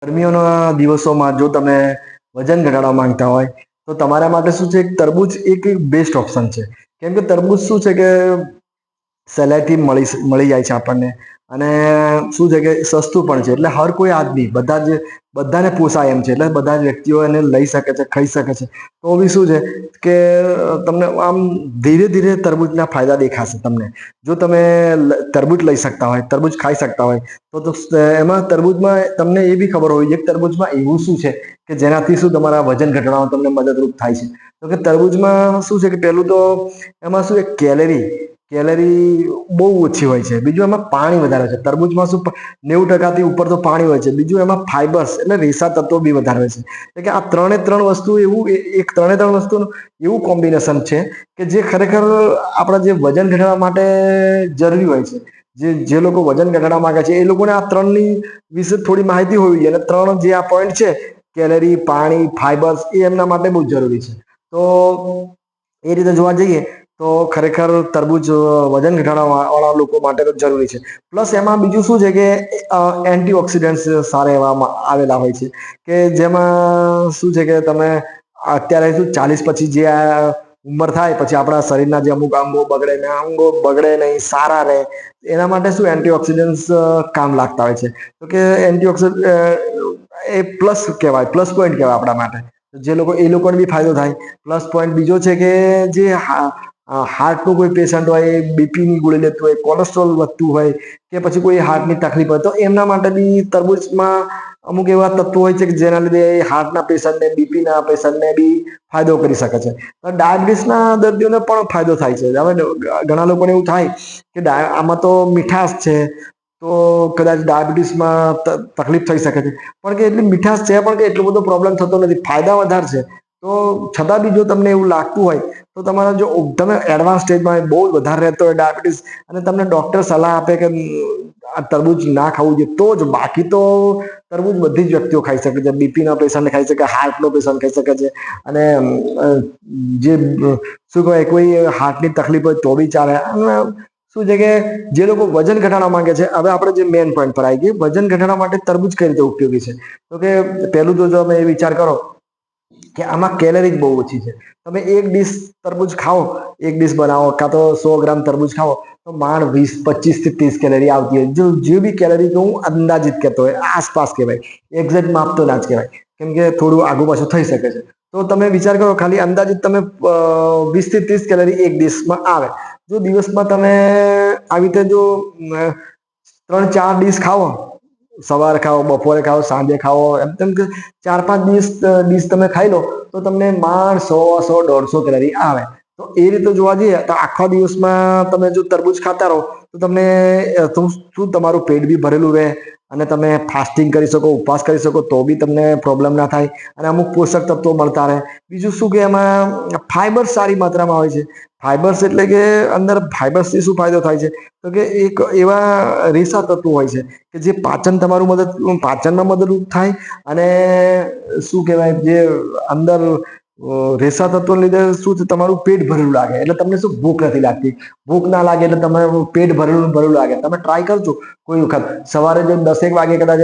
ગરમીઓના દિવસોમાં જો તમે વજન ઘટાડવા માંગતા હોય તો તમારા માટે શું છે, તરબૂચ એક બેસ્ટ ઓપ્શન છે. કેમ કે તરબૂચ શું છે કે સહેલાઈથી મળી જાય છે આપણને. અને શું છે કે સસ્તું પણ છે, એટલે હર કોઈ આદમી બધાને પોસાય એમ છે. એટલે બધા જ વ્યક્તિઓ એને લઈ શકે છે, ખાઈ શકે છે. તો બી શું છે કે તમને આમ ધીરે ધીરે તરબૂચના ફાયદા દેખાશે તમને. જો તમે તરબૂચ લઈ શકતા હોય, તરબૂચ ખાઈ શકતા હોય તો એમાં તરબૂચમાં તમને એ બી ખબર હોવી જોઈએ કે તરબૂચમાં એવું શું છે કે જેનાથી શું તમારા વજન ઘટાડવામાં તમને મદદરૂપ થાય છે. તો કે તરબૂચમાં શું છે કે પહેલું તો એમાં શું એક કેલેરી બહુ ઓછી હોય છે. બીજું એમાં પાણી વધારે છે. તરબૂચમાં શું 90% ઉપર તો પાણી હોય છે. બીજું એમાં ફાઈબર્સ એટલે રેસા તત્વો બી વધારે હોય છે. એટલે કે આ ત્રણ વસ્તુ ત્રણે ત્રણ વસ્તુનું એવું કોમ્બિનેશન છે કે જે ખરેખર આપણા જે વજન ઘટાડવા માટે જરૂરી હોય છે. જે લોકો વજન ઘટાડવા માંગે છે એ લોકોને આ ત્રણની વિશે થોડી માહિતી હોવી જોઈએ. અને ત્રણ જે આ પોઈન્ટ છે કેલરી, પાણી, ફાઈબર્સ એ એમના માટે બહુ જરૂરી છે. તો એ રીતે જોવા જઈએ તો ખરેખર તરબૂચ વજન ઘટાડવા વાળા લોકો માટે તો જરૂરી છે. પ્લસ એમાં બીજું શું છે કે એન્ટીઓક્સિડન્ટ સારા એવામાં આવેલા હોય છે. કે જેમાં શું છે કે તમે અત્યારે શું 40 પછી જે આ ઉંમર થાય પછી આપણા શરીરના જે અમુક અંગો બગડે નહીં, સારા રહે એના માટે શું એન્ટીઓક્સિડન્ટ કામ લાગતા હોય છે. તો કે એન્ટીઓક્સિડન્ટ એ પ્લસ કહેવાય, પ્લસ પોઈન્ટ કહેવાય આપણા માટે. એ લોકોને બી ફાયદો થાય. પ્લસ પોઈન્ટ બીજો છે કે જે હાર્ટનું કોઈ પેશન્ટ હોય, બીપીની ગોળી લેતું હોય, કોલેસ્ટ્રોલ વધતું હોય કે પછી કોઈ હાર્ટની તકલીફ હોય તો એમના માટે બી તરબૂચમાં અમુક એવા તત્વો હોય છે કે જેના લીધે હાર્ટના પેશન્ટને, બીપીના પેશન્ટને બી ફાયદો કરી શકે છે. ડાયાબિટીસના દર્દીઓને પણ ફાયદો થાય છે. હવે ઘણા લોકોને એવું થાય કે આમાં તો મીઠાશ છે તો કદાચ ડાયાબિટીસમાં તકલીફ થઈ શકે છે. પણ કે એટલી મીઠાશ છે પણ કે એટલો બધો પ્રોબ્લેમ થતો નથી, ફાયદા વધારે છે. તો છતાં બી જો તમને એવું લાગતું હોય તો તમારા જો તમે એડવાન્સ સ્ટેજમાં બહુ વધારે રહેતો હોય ડાયાબિટીસ અને તમને ડોક્ટર સલાહ આપે કે આ તરબૂચ ના ખાવું જોઈએ તો જ. બાકી તો તરબૂચ બધી જ વ્યક્તિઓ ખાઈ શકે છે. બીપીના પેશન્ટ ખાઈ શકે, હાર્ટનો પેશન્ટ ખાઈ શકે છે. અને જે શું કહેવાય કોઈ હાર્ટની તકલીફ હોય તો બી ચાલે. અને શું છે કે જે લોકો વજન ઘટાડવા માંગે છે, હવે આપણે જે મેન પોઈન્ટ પર આવી ગઈ, વજન ઘટાડવા માટે તરબૂચ કઈ રીતે ઉપયોગી છે. તો કે પહેલું તો જો તમે એ વિચાર કરો કે આમાં કેલરી બહુ ઓછી છે. તમે એક ડીશ તરબૂચ ખાઓ, એક ડીશ બનાવો કાં તો 100 ગ્રામ તરબૂચ ખાઓ તો માંડ 25 થી 30 કેલરી આવતી હોય. જે બી કેલરી તો હું અંદાજિત કહેતો હોય, આસપાસ કહેવાય, એક્ઝેક્ટ માપ તો ના જ કહેવાય. કેમ કે થોડું આગુ પાછું થઈ શકે છે. તો તમે વિચાર કરો ખાલી અંદાજિત તમે 20 થી 30 કેલરી એક ડીશમાં આવે. જો દિવસમાં તમે આવી રીતે જો 3-4 ડીશ ખાવો, સવારે ખાઓ, બપોરે ખાઓ, સાંજે ખાઓ, એમ તેમ 4-5 ડીશ તમે ખાઈ લો તો તમને માંડ 100-150 કેલરી આવે. તો એ રીતે જોવા જઈએ તો આખા દિવસમાં તમે જો તરબૂચ ખાતા રહો તો તમને શું તમારું પેટ બી ભરેલું રહે અને તમે ફાસ્ટિંગ કરી શકો, ઉપવાસ કરી શકો તો બી તમને પ્રોબ્લેમ ના થાય. અને અમુક પોષક તત્વો મળતા રહે. બીજું શું કે એમાં ફાઈબર્સ સારી માત્રામાં હોય છે. ફાઈબર્સ એટલે કે અંદર ફાઈબર્સથી શું ફાયદો થાય છે તો કે એક એવા રેસા તત્વો હોય છે કે જે પાચનમાં મદદરૂપ થાય. અને શું કહેવાય જે અંદર રેસા તત્વોને લીધે શું છે તમારું પેટ ભરેલું લાગે. એટલે તમને શું ભૂખ નથી લાગતી. ભૂખ ના લાગે એટલે તમારું પેટ ભરેલું લાગે. તમે ટ્રાય કરજો કોઈ વખત સવારે જો 10-1 વાગે કદાચ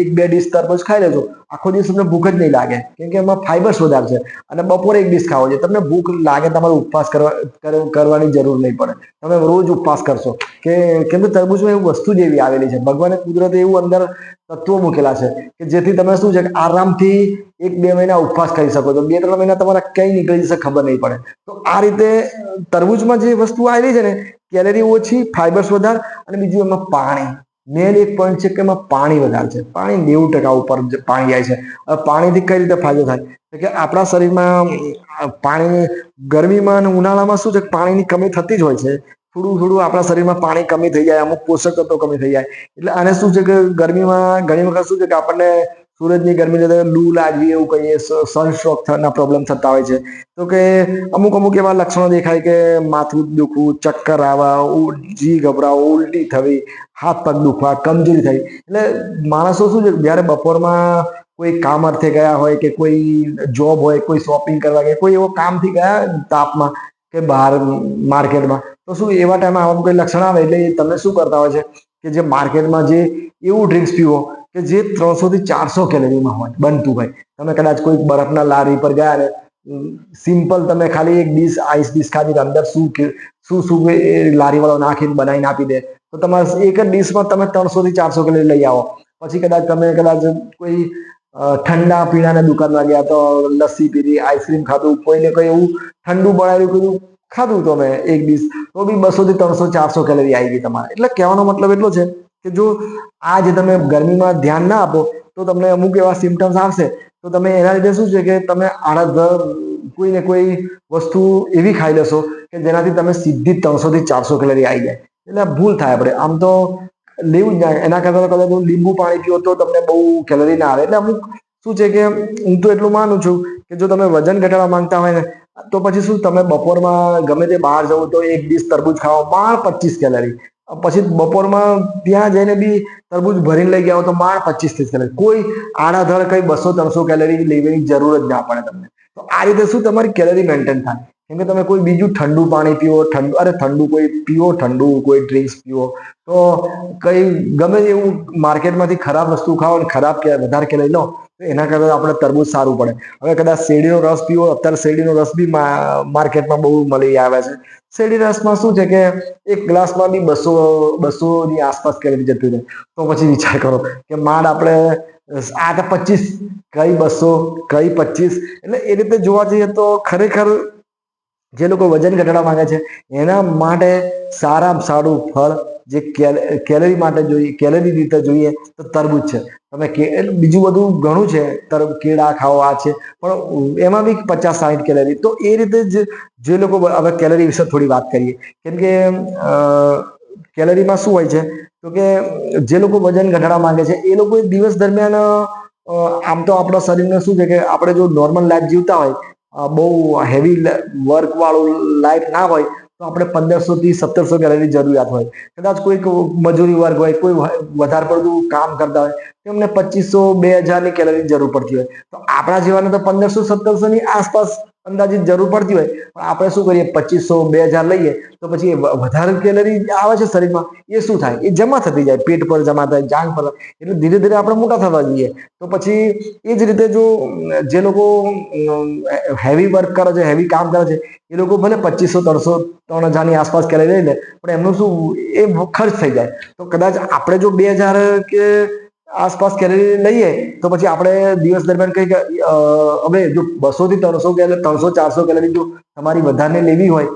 1-2 ડીશ તરબૂચ ખાઈ લેજો, આખો દિવસ તમને ભૂખ જ નહીં લાગે. કેમ કે એમાં ફાઈબર્સ વધારે છે. અને બપોરે 1 ડીશ ખાવો જોઈએ. તમને ભૂખ લાગે તમારે ઉપવાસ કરવાની જરૂર નહીં પડે. તમે રોજ ઉપવાસ કરશો કેમ કે તરબૂચમાં એવું વસ્તુ જ એવી આવેલી છે, ભગવાને કુદરતે એવું અંદર તત્વો મૂકેલા છે કે જેથી તમે શું છે કે આરામથી 1-2 મહિના ઉપવાસ કરી શકો છો. 2-3 મહિના તમારા ક્યાંય નીકળી જશે ખબર નહીં પડે. તો આ રીતે તરબૂચમાં જે વસ્તુ આવેલી છે ને, કેલરી ઓછી, ફાઈબર્સ વધારે અને બીજું એમાં પાણી. મેન એક પોઈન્ટ છે કે એમાં પાણી વધારે છે. પાણી 90% ઉપર પાણી જાય છે. હવે પાણીથી કઈ રીતે ફાયદો થાય કે આપણા શરીરમાં પાણી ગરમીમાં અને ઉનાળામાં શું છે પાણીની કમી થતી જ હોય છે. થોડું આપણા શરીરમાં પાણી કમી થઈ જાય, અમુક પોષક તત્વો કમી થઈ જાય. એટલે આને શું છે કે ગરમીમાં ઘણી વખત શું છે કે આપણને સૂરજની ગરમી લીધે લૂ લાગવી, એવું કહીએ, સનસ્ટ્રોક ના પ્રોબ્લેમ થતા હોય છે. તો કે અમુક એવા લક્ષણો દેખાય કે માથું દુખવું, ચક્કર આવવા, જી ગભરાવું, ઉલટી થવી, હાથ પગ દુખવા, કમજોરી થઈ. એટલે માણસો શું છે જયારે બપોરમાં કોઈ કામ અર્થે ગયા હોય કે કોઈ જોબ હોય, કોઈ શોપિંગ કરવા ગયા, કોઈ એવો કામથી ગયા તાપમાં કે બહાર માર્કેટમાં, તો શું એવા ટાઈમે આવા કોઈ લક્ષણ આવે એટલે તમે શું કરતા હોય છે કે જે માર્કેટમાં જે એવું ડ્રિંક્સ પીવો કે જે 300 થી 400 કેલરીમાં હોય બનતું હોય. તમે કદાચ કોઈ બરફના લારી પર ગયા ને સિમ્પલ તમે ખાલી એક ડીશ આઈસ ડીશ ખાધી અંદર શું એ લારી વાળો નાખીને બનાવીને આપી દે, તો તમારે એક જ ડીશમાં તમે 300 થી 400 કેલરી લઈ આવો. પછી કદાચ કોઈ ઠંડા પીણાની દુકાનમાં ગયા તો લસ્સી પીધી, આઈસ્ક્રીમ ખાધું, કોઈને કોઈ એવું ઠંડુ બનાવેલું બધું ખાધું તમે એક ડીશ, તો બી 200 થી 300 400 કેલરી આવી ગઈ તમારે. એટલે કહેવાનો મતલબ એટલો છે કે જો આ જે તમે ગરમીમાં ધ્યાન ના આપો તો તમને અમુક એવા સિમ્ટમ્સ આવશે. તો તમે એના લીધે શું છે કે તમે આડતર કોઈ ને કોઈ વસ્તુ એવી ખાઈ લેશો કે જેનાથી તમે સીધી 300 થી 400 કેલરી આવી જાય. એટલે ભૂલ થાય. આપણે આમ તો લેવું જ ના, એના કરતા કદાચ લીંબુ પાણી પીવો તો તમને બહુ કેલરી ના આવે. એટલે અમુક શું છે કે હું તો એટલું માનું છું કે જો તમે વજન ઘટાડવા માંગતા હોય ને તો પછી શું તમે બપોરમાં ગમે તે બહાર જવું તો એક ડીશ તરબૂચ ખાઓ, માંડ 25 કેલરી. પછી બપોરમાં ત્યાં જઈને બી તરબૂચ ભરીને લઈ ગયા હો તો માંડ 25 કેલરી. કોઈ આડાધડ કઈ 200-300 કેલરી લેવાની જરૂર જ ના પડે તમને. તો આ રીતે શું તમારી કેલરી મેન્ટેન થાય. કેમ કે તમે કોઈ બીજું ઠંડુ પાણી પીવો, ઠંડુ કોઈ પીવો, ઠંડુ કોઈ ડ્રિંક્સ પીવો, તો કઈ ગમે એવું માર્કેટમાંથી ખરાબ વસ્તુ ખાઓ અને ખરાબ વધારે કેલરી લો તો એના કરતા આપણે તરબૂચ સારું પડે. હવે કદાચ શેરડીનો રસ પીવો, અત્યારે શેરડીનો રસ બી માર્કેટમાં બહુ મળી આવે છે. શેરડી રસમાં શું છે કે એક ગ્લાસમાં બી 200 ની આસપાસ કેલરી જતી રહે. તો પછી વિચાર કરો કે માંડ આપણે આ તો 25, કઈ 200, કઈ 25. એટલે એ રીતે જોવા જઈએ તો ખરેખર જે લોકો વજન ઘટાડવા માંગે છે એના માટે સારામાં સારું ફળ જે કેલરી માટે જોઈએ, કેલરી રીતે જોઈએ તો તરબૂચ છે. તમે બીજું બધું ઘણું છે, કેળા ખાઓ, આ છે, પણ એમાં બી 50-60 કેલરી. તો એ રીતે જ જે લોકો, હવે કેલરી વિશે થોડી વાત કરીએ. કેમ કે કેલરીમાં શું હોય છે તો કે જે લોકો વજન ઘટાડવા માંગે છે એ લોકો દિવસ દરમિયાન આમ તો આપણા શરીરને શું છે કે આપણે જો નોર્મલ લાઈફ જીવતા હોય, બહુ હેવી વર્ક વાળું લાઈફ ના હોય તો આપણે 1500 થી 1700 કેલરી જરૂરિયાત હોય. કદાચ કોઈક મજૂરી વર્ગ હોય, કોઈ વધારે પડતું કામ કરતા હોય, તેમને 2500-2000 ની કેલરી જરૂર પડતી હોય. તો આપણા જીવનને તો 1500-1700 ની આસપાસ અંદાજિત જરૂર પડતી હોય. પણ આપણે શું કરીએ, 2500-2000 લઈએ તો પછી વધારે કેલરી આવે છે શરીરમાં, એ શું થાય, એ જમા થતી જાય, પેટ પર જમા થાય, જાંગ પર. એટલે ધીરે ધીરે આપણે મોટા થવા જઈએ. તો પછી એ જ રીતે જો જે લોકો હેવી વર્ક કરે છે, હેવી કામ કરે છે, એ લોકો ભલે 2500-3000 ની આસપાસ કેલરી લઈ લે, પણ એમનું શું એ ખર્ચ થઈ જાય. તો કદાચ આપણે જો 2000 કે આસપાસ કેલરી લઈએ તો પછી આપણે દિવસ દરમિયાન કંઈક હવે જો 200 થી 300 કેલરી, 300-400 કેલરી જો તમારી વધારે લેવી હોય,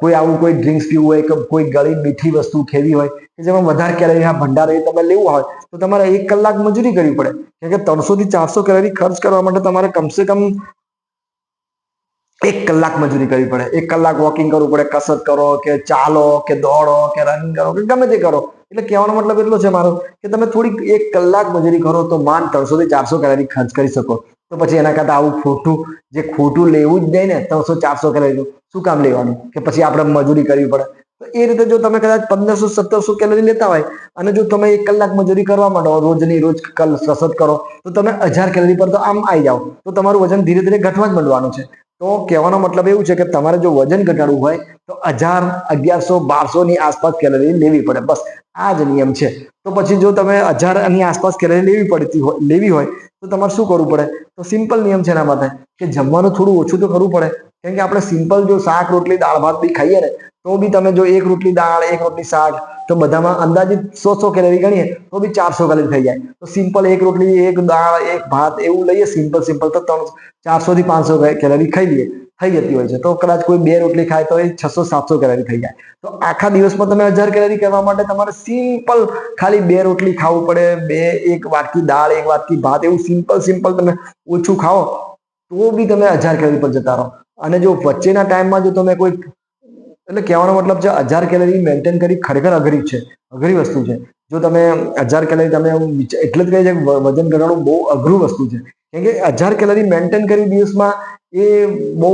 કોઈ આવું કોઈ ડ્રિંક્સ પીવું હોય કે કોઈ ગળી મીઠી વસ્તુ ખેવી હોય કે જેમાં વધારે કેલરીના ભંડાર એ તમે લેવું હોય તો તમારે 1 કલાક મજૂરી કરવી પડે. કેમ કે 300 થી 400 કેલરી ખર્ચ કરવા માટે તમારે કમસે કમ 1 કલાક મજૂરી કરવી પડે. 1 કલાક વોકિંગ કરવું પડે, કસરત કરો કે ચાલો કે દોડો કે રનિંગ કરો કે ગમે તે કરો. એટલે કહેવાનો મતલબ એટલો છે મારો કે તમે થોડીક 1 કલાક મજૂરી કરો તો માંડ 300 થી 400 કેલરી ખર્ચ કરી શકો. તો પછી એના કરતા આવું ખોટું લેવું જ નહીં ને. 300-400 કેલરી શું કામ લેવાનું કે પછી આપણે મજૂરી કરવી પડે. તો એ રીતે જો તમે કદાચ 1500-1700 કેલરી લેતા હોય અને જો તમે 1 કલાક મજૂરી કરવા માંડો, રોજની રોજ કસરત કરો, તો તમે 1000 કેલરી પર તો આમ આવી જાઓ. તો તમારું વજન ધીરે ધીરે ઘટવા જ માંડવાનું છે. તો કહેવાનો મતલબ એવું છે કે તમારે જો વજન ઘટાડવું હોય તો 1000, 1100, 1200 ની આસપાસ કેલરી લેવી પડે. બસ આ જ નિયમ છે. તો પછી જો તમે 1000 ની આસપાસ કેલરી લેવી હોય તો તમારે શું કરવું પડે? તો સિમ્પલ નિયમ છે એના માટે કે જમવાનું થોડું ઓછું તો કરવું પડે. કેમ કે આપણે સિમ્પલ જો શાક, રોટલી, દાળ, ભાત બી ખાઈએ ને તો બી તમે જો 1 રોટલી દાળ, 1 રોટલી શાક, તો બધામાં અંદાજિત 100 કેલરી ગણીએ તો બી 400 કેલરી થઈ જાય. તો સિમ્પલ 1 રોટલી, 1 દાળ, 1 ભાત એવું લઈએ સિમ્પલ તો 400 થી 500 કેલરી ખાઈ લઈએ, થઈ જતી હોય છે. તો કદાચ કોઈ 2 રોટલી ખાય તો એ 600-700 કેલરી થઈ જાય. તો આખા દિવસમાં તમે 1000 કેલરી કરવા માટે તમારે સિમ્પલ ખાલી 2 રોટલી ખાવું પડે, 1 વાટકી દાળ, 1 વાટકી ભાત, એવું સિમ્પલ તમે ઓછું ખાઓ તો બી તમે 1000 કેલરી પર જતા રહો. અને જો વચ્ચેના ટાઈમમાં જો તમે કોઈ, એટલે કહેવાનો મતલબ છે 1000 કેલરી મેન્ટેન કરી ખરેખર અઘરી વસ્તુ છે. જો તમે 1000 કેલરી તમે એટલે જ કહે છે કે વજન ઘટાડવું બહુ અઘરું વસ્તુ છે. કેમ કે 1000 કેલરી મેન્ટેન કરી દિવસમાં એ બહુ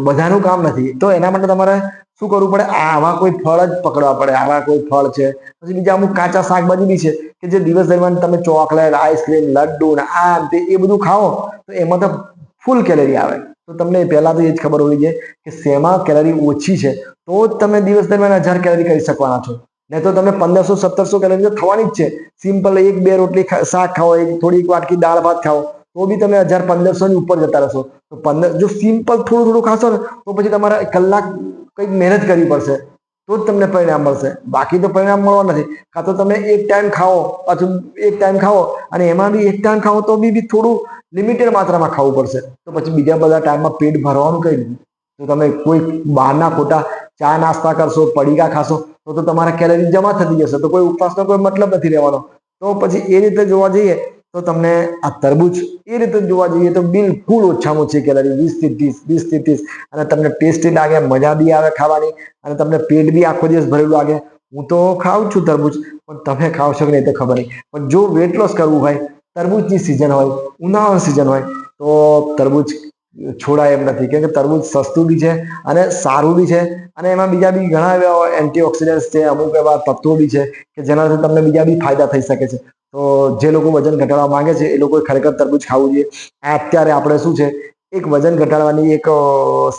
બધાનું કામ નથી. તો એના માટે તમારે શું કરવું પડે? આવા કોઈ ફળ જ પકડવા પડે. આવા કોઈ ફળ છે, પછી બીજા અમુક કાચા શાકભાજી બી છે કે જે દિવસ દરમિયાન તમે ચોકલેટ, આઈસ્ક્રીમ, લડ્ડુ ને આ તે એ બધું ખાઓ તો એમાં તો ફૂલ કેલરી આવે. તો તમને પહેલા તો એ જ ખબર હોવી જોઈએ કે શેમાં કેલરી ઓછી છે, તો જ તમે દિવસ દરમિયાન 1000 કેલરી કરી શકવાના છો. નહીં તો તમે 1500-1700 કેલરી તો થવાની જ છે. સિમ્પલ 1-2 રોટલી શાક ખાઓ, થોડીક વાટકી દાળ ભાત ખાઓ તો બી તમે 1000-1500 ની ઉપર જતા રહેશો. તો જો સિમ્પલ થોડું થોડું ખાશો ને તો પછી તમારે કલાક કંઈક મહેનત કરવી પડશે તો જ તમને પરિણામ મળશે. બાકી તો પરિણામ મળવા નથી. કાં તો તમે એક ટાઈમ ખાઓ અથવા એક ટાઈમ ખાઓ અને એમાં બી એક ટાઈમ ખાઓ તો બી થોડું લિમિટેડ માત્રામાં ખાવું પડશે. તો પછી બીજા બધા ટાઈમમાં પેટ ભરવાનું કઈ નહીં. તો તમે કોઈ બહારના ખોટા ચા નાસ્તા કરશો, પડીકા ખાશો તો તમારા કેલરી જમા થતી જશે. તો કોઈ ઉપવાસનો કોઈ મતલબ નથી રહેવાનો. તો પછી એ રીતે જોવા જઈએ તો તમને આ તરબૂચ એ રીતે જોવા જઈએ તો બિલકુલ ઓછામાં ઓછી કેલરી 20-30 અને તમને ટેસ્ટી લાગે, મજા બી આવે ખાવાની અને તમને પેટ બી આખો દિવસ ભરેલું લાગે. હું તો ખાઉં છું તરબૂચ, પણ તમે ખાવ છો કે નહીં તો ખબર નહીં. પણ જો વેટ લોસ કરવું હોય, તરબૂચની સિઝન હોય, ઉનાળાની સિઝન હોય તો તરબૂચ છોડાય એમ નથી. કેમ કે તરબૂચ સસ્તું બી છે અને સારું બી છે અને એમાં બીજા બી ઘણા એવા એન્ટીઓક્સિડન્ટ છે, અમુક એવા તત્વો બી છે કે જેનાથી તમને બીજા બી ફાયદા થઈ શકે છે. તો જે લોકો વજન ઘટાડવા માંગે છે એ લોકોએ ખરેખર તરબૂચ ખાવું જોઈએ. અત્યારે આપણે શું છે એક વજન ઘટાડવાની એક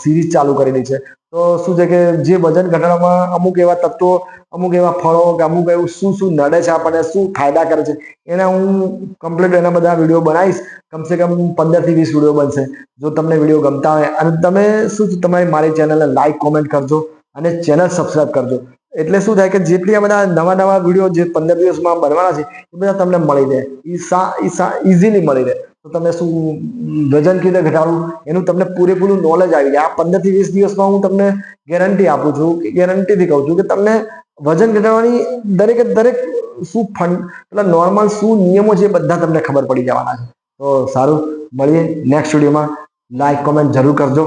સિરીઝ ચાલુ કરેલી છે. તો શું છે કે જે વજન ઘટાડવામાં અમુક એવા તત્વો, અમુક એવા ફળો કે અમુક એવું શું શું નડે છે આપણને, શું ફાયદા કરે છે એના હું કમ્પ્લીટ એના બધા વિડીયો બનાવીશ. કમસે કમ 15-20 વિડીયો બનશે. જો તમને વિડીયો ગમતા હોય અને તમે શું તમારી મારી ચેનલને લાઈક કોમેન્ટ કરજો અને ચેનલ સબસ્ક્રાઈબ કરજો. એટલે શું થાય કે જેટલી આ બધા નવા નવા વિડીયો જે 15 દિવસમાં બનવાના છે એ બધા તમને મળી રહે, ઇઝીલી મળી રહે. તો તમે શું વજન કેવી રીતે ઘટાડવું એનું તમને પૂરેપૂરું નોલેજ આવી જાય. આ 15-20 દિવસમાં હું તમને ગેરંટી આપું છું, ગેરંટીથી કહું છું કે તમને વજન ઘટાડવાની દરેકે દરેક શું મતલબ નોર્મલ શું નિયમો છે એ બધા તમને ખબર પડી જવાના છે. તો સારું, મળીએ નેક્સ્ટ વિડીયોમાં. લાઈક કોમેન્ટ જરૂર કરજો.